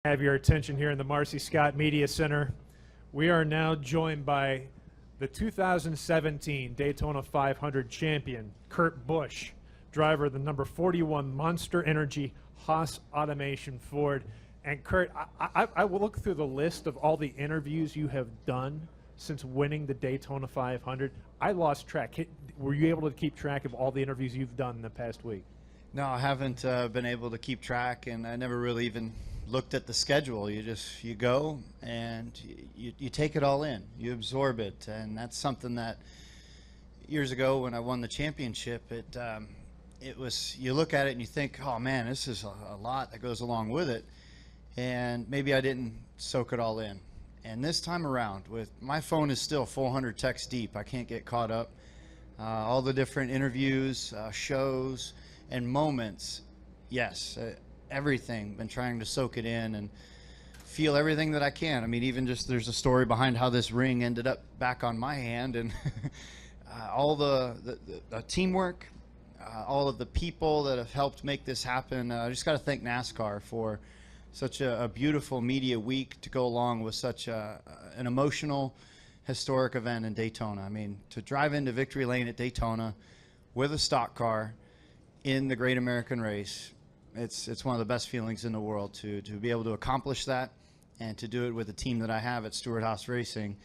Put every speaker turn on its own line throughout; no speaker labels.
Have your attention here in the Marcy Scott Media Center. We are now joined by the 2017 Daytona 500 champion, Kurt Busch, driver of the number 41 Monster Energy Haas Automation Ford. And Kurt, I will look through the list of all the interviews you have done since winning the Daytona 500. I lost track. Were you able to keep track of all the interviews you've done in the past week?
No, I haven't been able to keep track, and I never really even looked at the schedule. You go and you take it all in, you absorb it, and that's something that years ago when I won the championship, it was, you look at it and you think, oh man, this is a lot that goes along with it, and maybe I didn't soak it all in. And this time around, with my phone is still 400 texts deep, I can't get caught up. All the different interviews, shows, and moments, yes, everything. Been trying to soak it in and feel everything that I can. I mean, even just there's a story behind how this ring ended up back on my hand, and all the teamwork, all of the people that have helped make this happen. I just got to thank NASCAR for such a beautiful media week to go along with such an emotional, historic event in Daytona. I mean, to drive into victory lane at Daytona with a stock car in the Great American Race, it's one of the best feelings in the world to be able to accomplish that, and to do it with the team that I have at Stewart Haas Racing.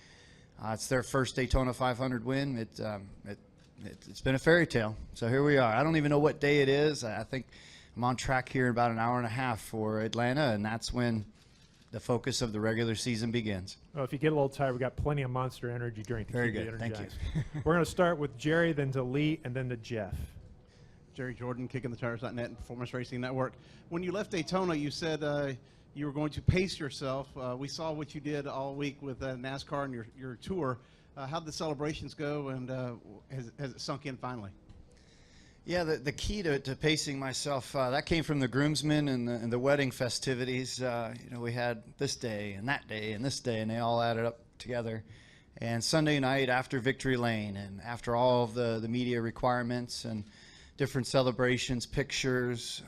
It's their first Daytona 500 win. It's been a fairy tale. So here we are. I don't even know what day it is. I think I'm on track here in about an hour and a half for Atlanta, and that's when the focus of the regular season begins.
Well, if you get a little tired, we've got plenty of Monster Energy drink to
Very
keep you
good.
energized.
Thank you.
We're going to start with Jerry, then to Lee, and then to Jeff.
Jerry Jordan, KickingTheTires.net and Performance Racing Network. When you left Daytona, you said you were going to pace yourself. We saw what you did all week with NASCAR and your tour. How'd the celebrations go, and has it sunk in finally?
Yeah, the key to pacing myself, that came from the groomsmen and the wedding festivities. You know, we had this day and that day and this day, and they all added up together. And Sunday night after Victory Lane, and after all of the media requirements and different celebrations, pictures,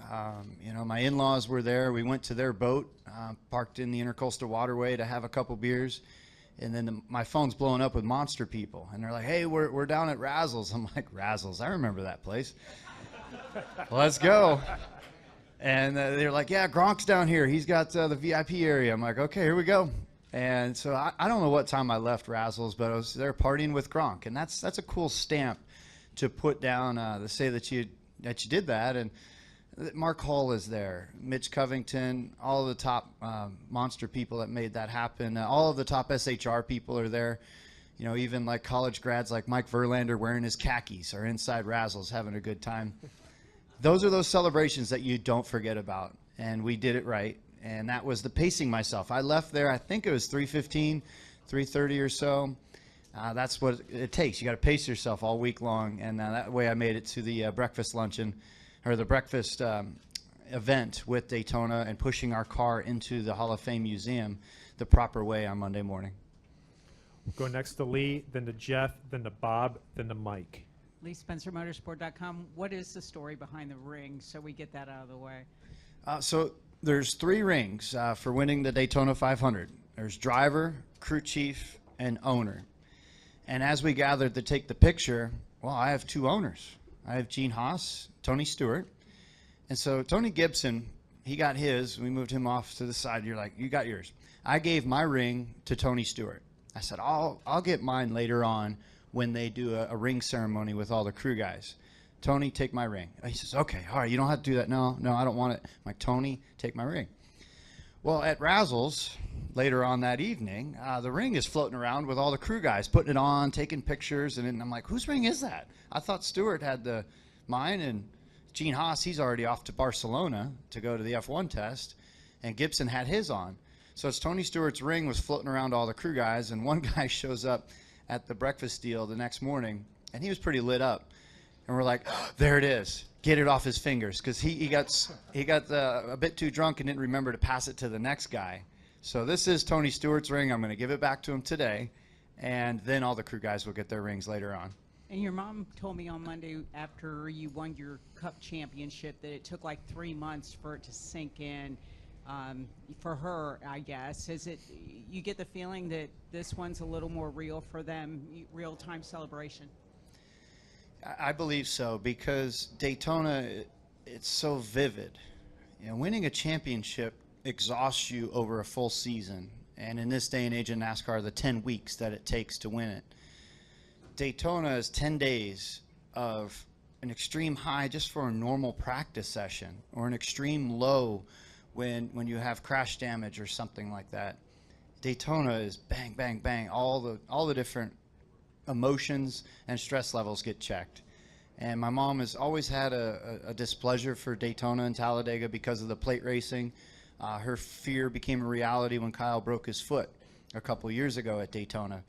you know, my in-laws were there. We went to their boat, parked in the Intercoastal Waterway to have a couple beers. And then my phone's blowing up with Monster people, and they're like, hey, we're down at Razzles. I'm like, Razzles? I remember that place. Let's go. And they're like, yeah, Gronk's down here. He's got the VIP area. I'm like, okay, here we go. And so I don't know what time I left Razzles, but I was there partying with Gronk, and that's a cool stamp to put down, to say that you did that. And Mark Hull is there, Mitch Covington, all of the top Monster people that made that happen. All of the top SHR people are there. You know, even like college grads like Mike Verlander wearing his khakis are inside Razzles having a good time. Those are those celebrations that you don't forget about, and we did it right. And that was the pacing myself. I left there, I think it was 3:15, 3:30 or so. That's what it takes. You got to pace yourself all week long, and that way I made it to the breakfast luncheon, or the breakfast event with Daytona, and pushing our car into the Hall of Fame Museum the proper way on Monday morning.
We'll go next to Lee, then to Jeff, then to Bob, then to Mike.
Lee Spencer, Motorsport.com. What is the story behind the ring, so we get that out of the way?
So there's 3 rings for winning the Daytona 500. There's driver, crew chief, and owner. And as we gathered to take the picture, well, I have 2 owners. I have Gene Haas, Tony Stewart. And so Tony Gibson, he got his. We moved him off to the side. You're like, you got yours. I gave my ring to Tony Stewart. I said, I'll get mine later on when they do a ring ceremony with all the crew guys. Tony, take my ring. He says, okay, all right, you don't have to do that. No, I don't want it. I'm like, Tony, take my ring. Well, at Razzles, later on that evening, the ring is floating around with all the crew guys, putting it on, taking pictures, and I'm like, whose ring is that? I thought Stewart had mine, and Gene Haas, he's already off to Barcelona to go to the F1 test, and Gibson had his on. So it's Tony Stewart's ring was floating around all the crew guys, and one guy shows up at the breakfast deal the next morning, and he was pretty lit up. And we're like, oh, there it is. Get it off his fingers, because he got a bit too drunk and didn't remember to pass it to the next guy. So this is Tony Stewart's ring. I'm going to give it back to him today, and then all the crew guys will get their rings later on.
And your mom told me on Monday after you won your Cup championship that it took like 3 months for it to sink in. for her, I guess. Is it, you get the feeling that this one's a little more real for them, real-time celebration?
I believe so, because Daytona, it's so vivid. You know, winning a championship exhausts you over a full season, and in this day and age in NASCAR, the 10 weeks that it takes to win it. Daytona is 10 days of an extreme high just for a normal practice session, or an extreme low when you have crash damage or something like that. Daytona is bang, bang, bang. All the different emotions and stress levels get checked. And my mom has always had a displeasure for Daytona and Talladega because of the plate racing. Her fear became a reality when Kyle broke his foot a couple years ago at Daytona.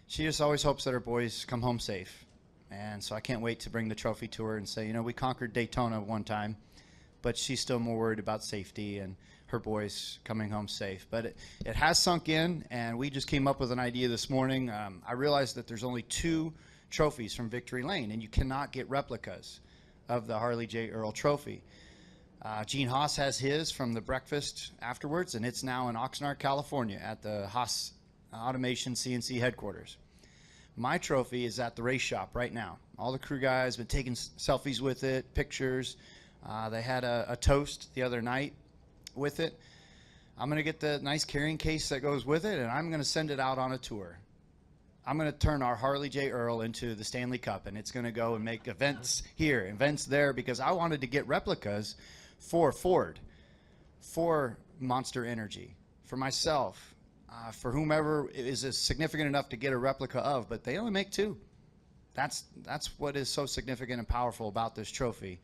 She just always hopes that her boys come home safe. And so I can't wait to bring the trophy to her and say, you know, we conquered Daytona one time, but she's still more worried about safety and her boys coming home safe. But it has sunk in, and we just came up with an idea this morning. I realized that there's only 2 trophies from Victory Lane, and you cannot get replicas of the Harley J. Earl trophy. Gene Haas has his from the breakfast afterwards, and it's now in Oxnard, California at the Haas Automation CNC headquarters. My trophy is at the race shop right now. All the crew guys been taking selfies with it, pictures. They had a toast the other night with it. I'm going to get the nice carrying case that goes with it, and I'm going to send it out on a tour. I'm going to turn our Harley J. Earl into the Stanley Cup, and it's going to go and make events here, events there, because I wanted to get replicas for Ford, for Monster Energy, for myself, for whomever is significant enough to get a replica of, but they only make 2. That's what is so significant and powerful about this trophy.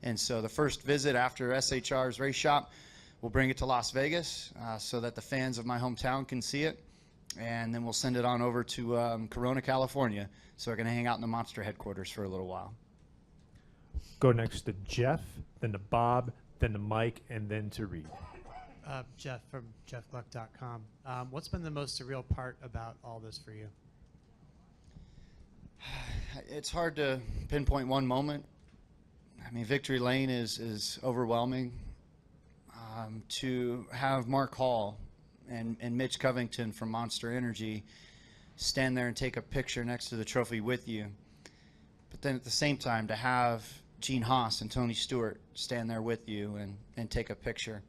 And so the first visit after SHR's race shop, we'll bring it to Las Vegas so that the fans of my hometown can see it. And then we'll send it on over to Corona, California. So we're going to hang out in the Monster headquarters for a little while.
Go next to Jeff, then to Bob, then to Mike, and then to Reed.
Jeff from jeffgluck.com. What's been the most surreal part about all this for you?
It's hard to pinpoint one moment. I mean, Victory Lane is overwhelming. To have Mark Hall and Mitch Covington from Monster Energy stand there and take a picture next to the trophy with you. But then at the same time, to have Gene Haas and Tony Stewart stand there with you and take a picture.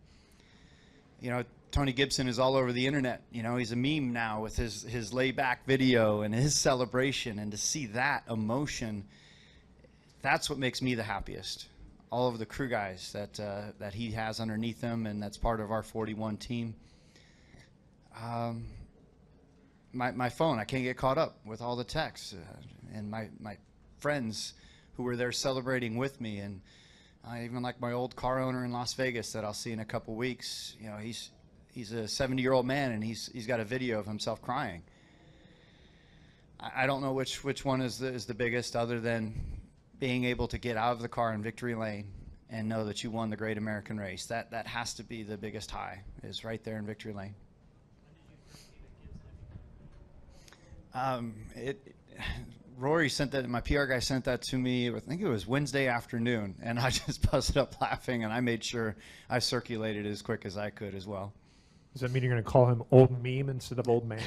You know, Tony Gibson is all over the internet. You know, he's a meme now with his laid-back video and his celebration. And to see that emotion, that's what makes me the happiest. All of the crew guys that he has underneath him, and that's part of our 41 team. My phone, I can't get caught up with all the texts, and my friends who were there celebrating with me, and even like my old car owner in Las Vegas that I'll see in a couple weeks. You know, he's a 70-year-old man, and he's got a video of himself crying. I don't know which one is the biggest, other than being able to get out of the car in Victory Lane and know that you won the Great American Race. That has to be the biggest high, is right there in Victory Lane. Rory sent that, my PR guy sent that to me, I think it was Wednesday afternoon, and I just busted up laughing, and I made sure I circulated it as quick as I could as well.
Does that mean you're going to call him Old Meme instead of Old Man?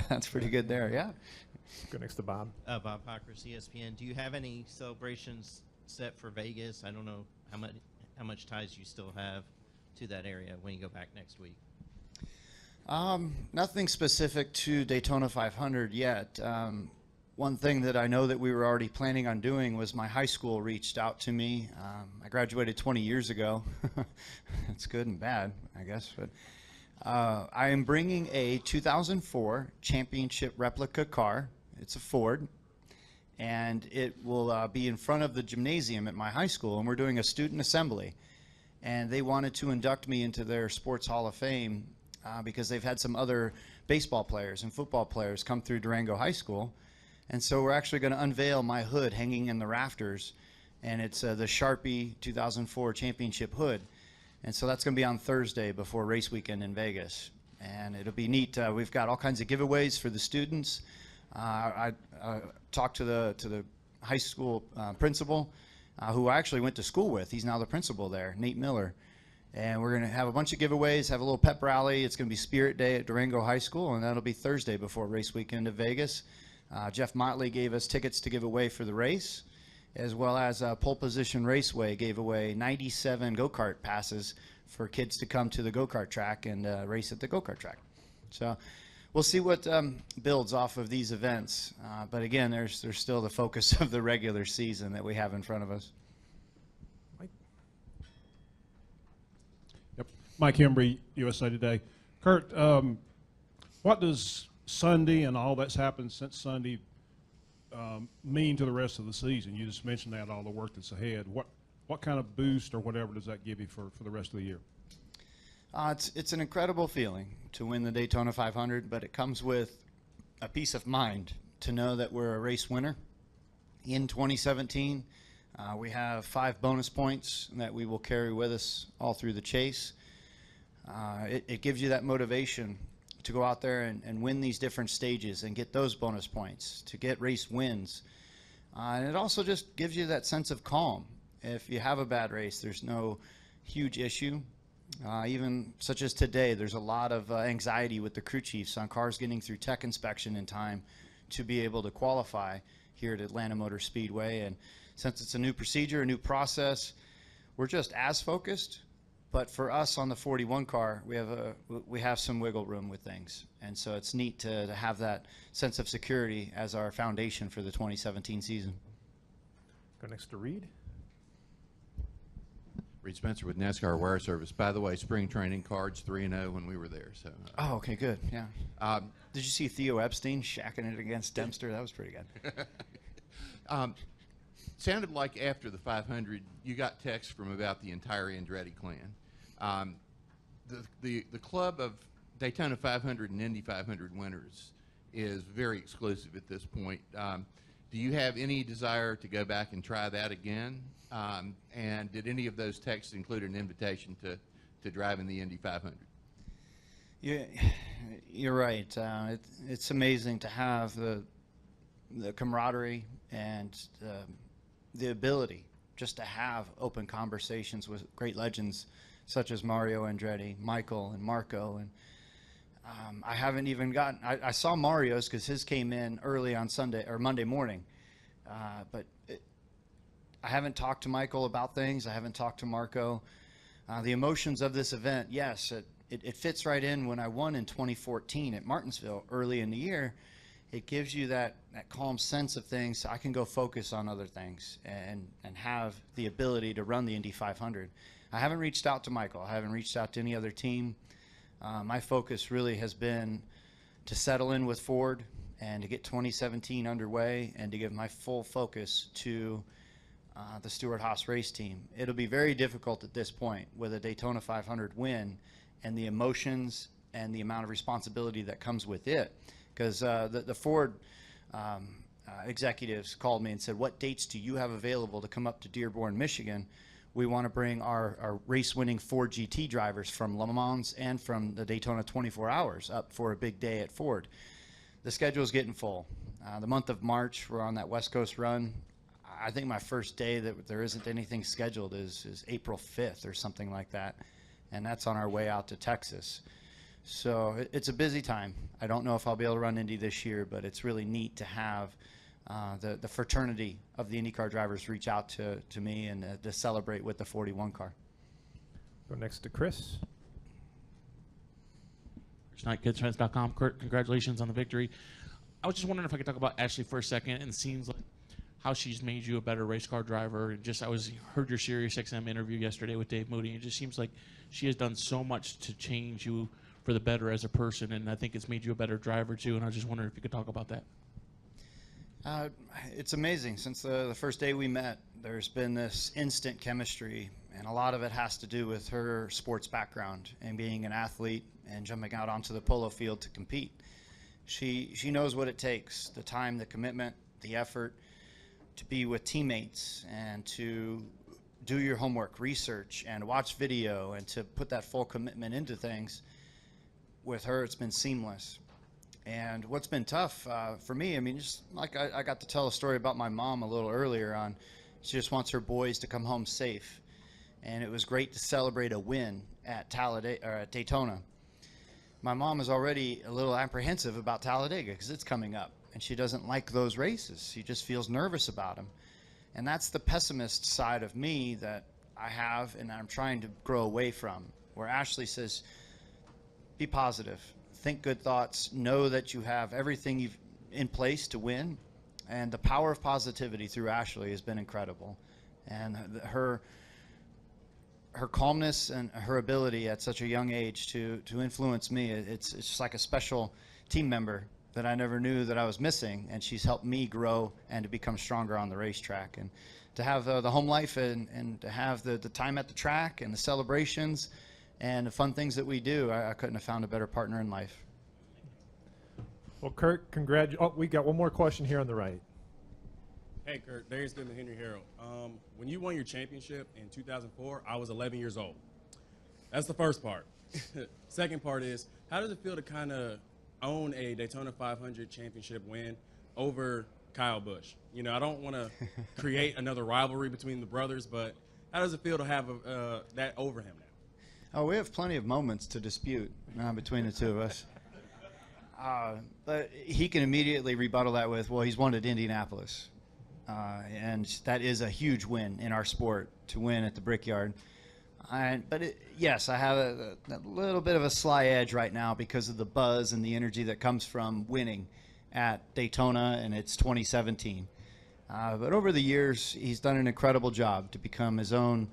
That's pretty good there, yeah.
Go next to Bob.
Bob Hocker, ESPN. Do you have any celebrations set for Vegas? I don't know how much ties you still have to that area when you go back next week.
Nothing specific to Daytona 500 yet. One thing that I know that we were already planning on doing was my high school reached out to me. I graduated 20 years ago. It's good and bad, I guess. But I am bringing a 2004 championship replica car. It's a Ford. And it will be in front of the gymnasium at my high school. And we're doing a student assembly. And they wanted to induct me into their Sports Hall of Fame because they've had some other baseball players and football players come through Durango High School. And so we're actually going to unveil my hood hanging in the rafters, and it's the Sharpie 2004 championship hood. And so that's going to be on Thursday before race weekend in Vegas. And it'll be neat. We've got all kinds of giveaways for the students. I talked to the high school principal, who I actually went to school with. He's now the principal there, Nate Miller. And we're going to have a bunch of giveaways, have a little pep rally. It's going to be Spirit Day at Durango High School, and that'll be Thursday before race weekend at Vegas. Jeff Motley gave us tickets to give away for the race, as well as Pole Position Raceway gave away 97 go-kart passes for kids to come to the go-kart track and race at the go-kart track. So we'll see what builds off of these events. But again, there's still the focus of the regular season that we have in front of us.
Yep. Mike Hembry, USA Today. Kurt, what does Sunday and all that's happened since Sunday mean to the rest of the season? You just mentioned that, all the work that's ahead. What kind of boost or whatever does that give you for the rest of the year?
It's an incredible feeling to win the Daytona 500, but it comes with a peace of mind to know that we're a race winner. In 2017, we have 5 bonus points that we will carry with us all through the chase. It gives you that motivation to go out there and win these different stages and get those bonus points, to get race wins. And it also just gives you that sense of calm. If you have a bad race, there's no huge issue. Even such as today, there's a lot of anxiety with the crew chiefs on cars getting through tech inspection in time to be able to qualify here at Atlanta Motor Speedway. And since it's a new procedure, a new process, we're just as focused. But for us on the 41 car, we have some wiggle room with things. And so it's neat to have that sense of security as our foundation for the 2017 season.
Go next to Reed.
Reed Spencer with NASCAR Wire Service. By the way, spring training cards 3-0 when we were there. So.
Oh, okay, good. Yeah. Did you see Theo Epstein shacking it against Dempster? That was pretty good.
Sounded like after the 500, you got texts from about the entire Andretti clan. The club of Daytona 500 and Indy 500 winners is very exclusive at this point. Do you have any desire to go back and try that again? And did any of those texts include an invitation to drive in the Indy 500?
You're right. It's amazing to have the camaraderie and the ability just to have open conversations with great legends such as Mario Andretti, Michael, and Marco. And I haven't even gotten. I saw Mario's because his came in early on Sunday or Monday morning, but I haven't talked to Michael about things. I haven't talked to Marco. The emotions of this event, yes, it fits right in when I won in 2014 at Martinsville early in the year. It gives you that calm sense of things. So I can go focus on other things and have the ability to run the Indy 500. I haven't reached out to Michael. I haven't reached out to any other team. My focus really has been to settle in with Ford and to get 2017 underway and to give my full focus to the Stewart-Haas race team. It'll be very difficult at this point with a Daytona 500 win and the emotions and the amount of responsibility that comes with it. Because the Ford executives called me and said, what dates do you have available to come up to Dearborn, Michigan? We want to bring our race-winning Ford GT drivers from Le Mans and from the Daytona 24 Hours up for a big day at Ford. The schedule's getting full. The month of March, we're on that West Coast run. I think my first day that there isn't anything scheduled is April 5th or something like that, and that's on our way out to Texas. So it's a busy time. I don't know if I'll be able to run Indy this year, but it's really neat to have the fraternity of the IndyCar drivers reach out to me and to celebrate with the 41 car.
Go next to Chris.
KidsFans.com. Kurt, congratulations on the victory. I was just wondering if I could talk about Ashley for a second. And it seems like how she's made you a better race car driver. And just heard your Sirius XM interview yesterday with Dave Moody. It just seems like she has done so much to change you for the better as a person, and I think it's made you a better driver too. And I was just wondering if you could talk about that.
It's amazing. Since the first day we met, there's been this instant chemistry, and a lot of it has to do with her sports background and being an athlete and jumping out onto the polo field to compete. She knows what it takes, the time, the commitment, the effort to be with teammates and to do your homework, research, and watch video, and to put that full commitment into things. With her, it's been seamless. And what's been tough for me, I mean, just like I got to tell a story about my mom a little earlier on, she just wants her boys to come home safe. and it was great to celebrate a win at Talladega or at Daytona. My mom is already a little apprehensive about Talladega because it's coming up, and she doesn't like those races. She just feels nervous about them. And that's the pessimist side of me that I have and I'm trying to grow away from, where Ashley says, be positive, think good thoughts, know that you have everything you've in place to win. And the power of positivity through Ashley has been incredible. And her calmness and her ability at such a young age to influence me, it's just like a special team member that I never knew that I was missing, and she's helped me grow and to become stronger on the racetrack. And to have the home life and to have the time at the track and the celebrations and the fun things that we do, I couldn't have found a better partner in life.
Well, Kurt, oh, we got one more question here on the right.
Hey, Kurt, Darius Goodman, Henry Herald. When you won your championship in 2004, I was 11 years old. That's the first part. Second part is, how does it feel to kind of own a Daytona 500 championship win over Kyle Busch? You know, I don't want to create another rivalry between the brothers, but how does it feel to have that over him now?
Oh, we have plenty of moments to dispute between the two of us. But he can immediately rebuttal that with, well, he's won at Indianapolis. And that is a huge win in our sport, to win at the Brickyard. Yes, I have a little bit of a sly edge right now because of the buzz and the energy that comes from winning at Daytona, and it's 2017. But over the years, he's done an incredible job to become his own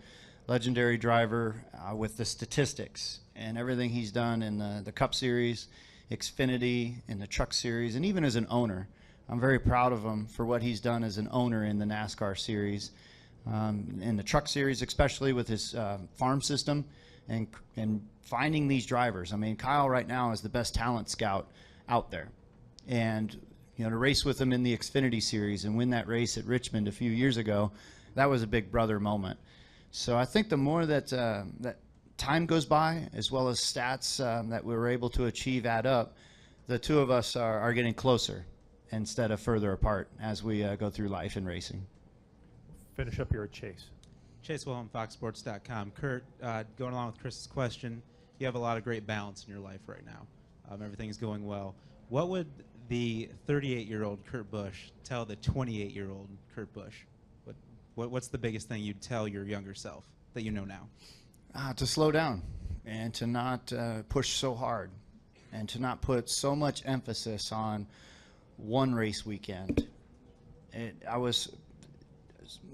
legendary driver with the statistics and everything he's done in the Cup Series, Xfinity, in the Truck Series, and even as an owner. I'm very proud of him for what he's done as an owner in the NASCAR Series, in the Truck Series, especially with his farm system and finding these drivers. I mean, Kyle right now is the best talent scout out there. And, you know, to race with him in the Xfinity Series and win that race at Richmond a few years ago, that was a big brother moment. So I think the more that that time goes by, as well as stats that we were able to achieve add up, the two of us are getting closer instead of further apart as we go through life and racing.
Finish up here at Chase.
Chase Wilhelm, FoxSports.com. Kurt, going along with Chris's question, you have a lot of great balance in your life right now. Everything's going well. What would the 38-year-old Kurt Busch tell the 28-year-old Kurt Busch? What's the biggest thing you'd tell your younger self that you know now?
To slow down and to not push so hard and to not put so much emphasis on one race weekend. I was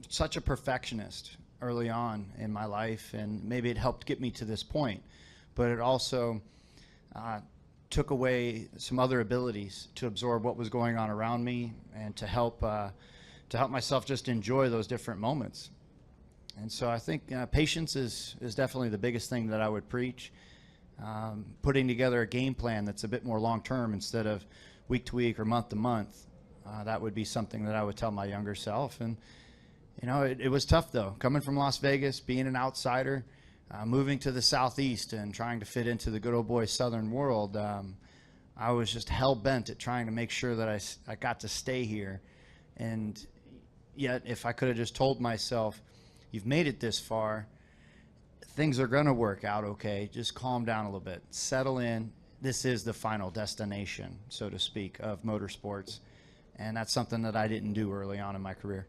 such a perfectionist early on in my life, and maybe it helped get me to this point, but it also took away some other abilities to absorb what was going on around me and to help myself just enjoy those different moments. And so I think patience is definitely the biggest thing that I would preach. Putting together a game plan that's a bit more long-term instead of week to week or month to month. That would be something that I would tell my younger self. And, you know, it was tough, though. Coming from Las Vegas, being an outsider, moving to the Southeast and trying to fit into the good old boy Southern world, I was just hell-bent at trying to make sure that I got to stay here. And yet, if I could have just told myself, you've made it this far, things are going to work out okay, just calm down a little bit, settle in. This is the final destination, so to speak, of motorsports. And that's something that I didn't do early on in my career.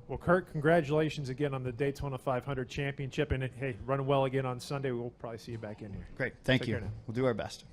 Well, Kurt, congratulations again on the Daytona 500 championship. And hey, run well again on Sunday. We'll probably see you back in here.
Great. Thank
Take
you.
care now.
We'll do our best.